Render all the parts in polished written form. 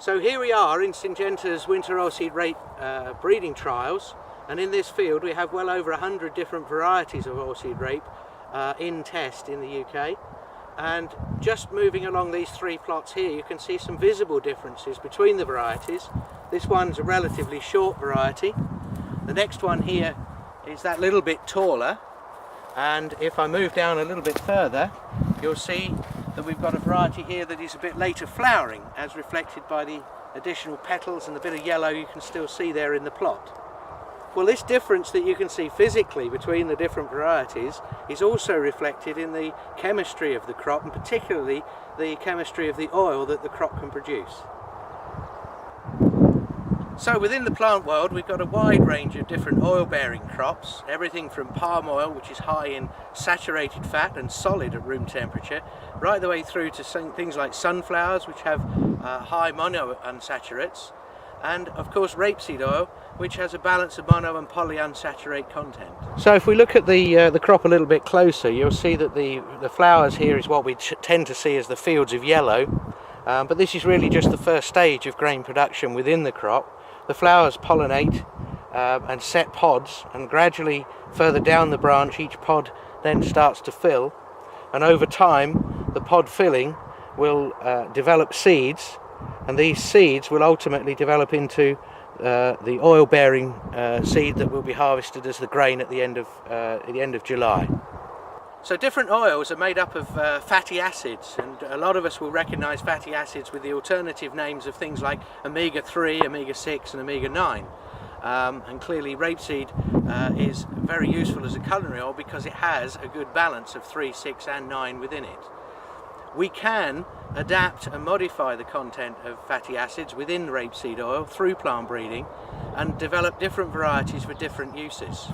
So here we are in Syngenta's winter oilseed rape breeding trials, and in this field we have well over 100 different varieties of oilseed rape in test in the UK. And just moving along these three plots here, you can see some visible differences between the varieties. This one's a relatively short variety. The next one here is that little bit taller, and if I move down a little bit further, you'll see that we've got a variety here that is a bit later flowering, as reflected by the additional petals and the bit of yellow you can still see there in the plot. Well, this difference that you can see physically between the different varieties is also reflected in the chemistry of the crop, and particularly the chemistry of the oil that the crop can produce. So within the plant world, we've got a wide range of different oil-bearing crops, everything from palm oil, which is high in saturated fat and solid at room temperature, right the way through to things like sunflowers, which have high monounsaturates, and of course rapeseed oil, which has a balance of mono and polyunsaturated content. So if we look at the crop a little bit closer, you'll see that the flowers here is what we tend to see as the fields of yellow, but this is really just the first stage of grain production within the crop. The flowers pollinate and set pods, and gradually further down the branch each pod then starts to fill, and over time the pod filling will develop seeds, and these seeds will ultimately develop into the oil-bearing seed that will be harvested as the grain at the end of July. So different oils are made up of fatty acids, and a lot of us will recognise fatty acids with the alternative names of things like omega-3, omega-6 and omega-9. And clearly rapeseed is very useful as a culinary oil because it has a good balance of 3, 6 and 9 within it. We can adapt and modify the content of fatty acids within rapeseed oil through plant breeding and develop different varieties for different uses.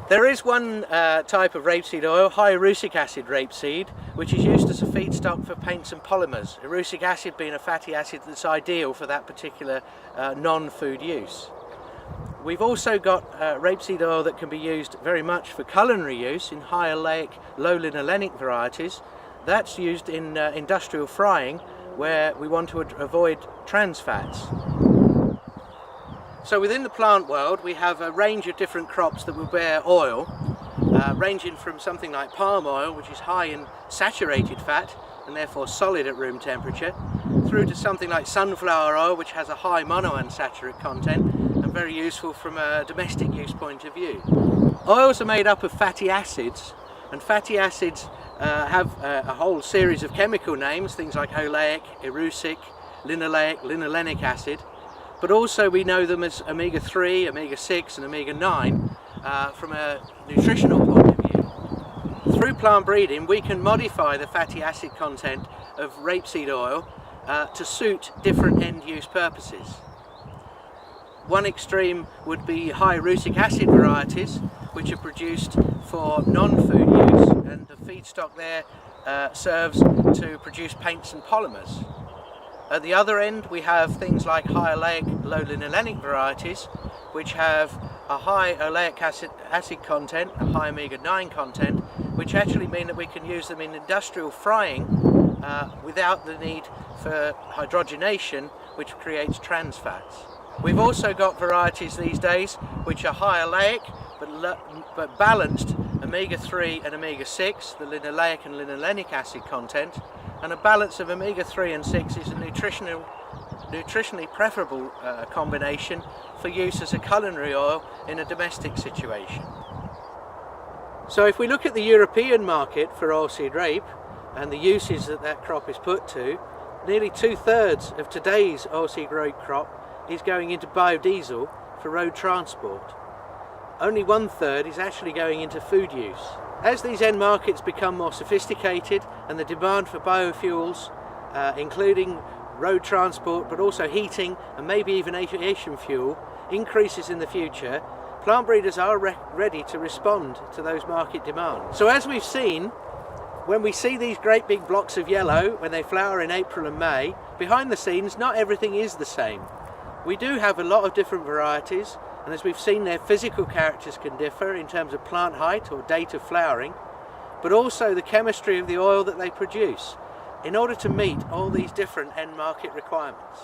There is one type of rapeseed oil, high erucic acid rapeseed, which is used as a feedstock for paints and polymers, erucic acid being a fatty acid that's ideal for that particular non-food use. We've also got rapeseed oil that can be used very much for culinary use in high oleic, low linolenic varieties. That's used in industrial frying, where we want to avoid trans fats. So within the plant world we have a range of different crops that will bear oil, ranging from something like palm oil, which is high in saturated fat and therefore solid at room temperature, through to something like sunflower oil, which has a high monounsaturated content and very useful from a domestic use point of view. Oils are made up of fatty acids, and fatty acids have a whole series of chemical names, things like oleic, erucic, linoleic, linolenic acid. But also we know them as omega-3, omega-6 and omega-9 from a nutritional point of view. Through plant breeding we can modify the fatty acid content of rapeseed oil to suit different end-use purposes. One extreme would be high erucic acid varieties, which are produced for non-food use, and the feedstock there serves to produce paints and polymers. At the other end we have things like high oleic, low linolenic varieties, which have a high oleic acid content, a high omega-9 content, which actually mean that we can use them in industrial frying without the need for hydrogenation, which creates trans fats. We've also got varieties these days which are high oleic but balanced omega-3 and omega-6, the linoleic and linolenic acid content, and a balance of omega-3 and 6 is a nutritionally preferable combination for use as a culinary oil in a domestic situation. So if we look at the European market for oilseed rape and the uses that crop is put to, nearly 2/3 of today's oilseed rape crop is going into biodiesel for road transport. Only 1/3 is actually going into food use. As these end markets become more sophisticated and the demand for biofuels, including road transport but also heating and maybe even aviation fuel, increases in the future, plant breeders are ready to respond to those market demands. So as we've seen, when we see these great big blocks of yellow when they flower in April and May, behind the scenes not everything is the same. We do have a lot of different varieties, and as we've seen, their physical characters can differ in terms of plant height or date of flowering, but also the chemistry of the oil that they produce in order to meet all these different end market requirements.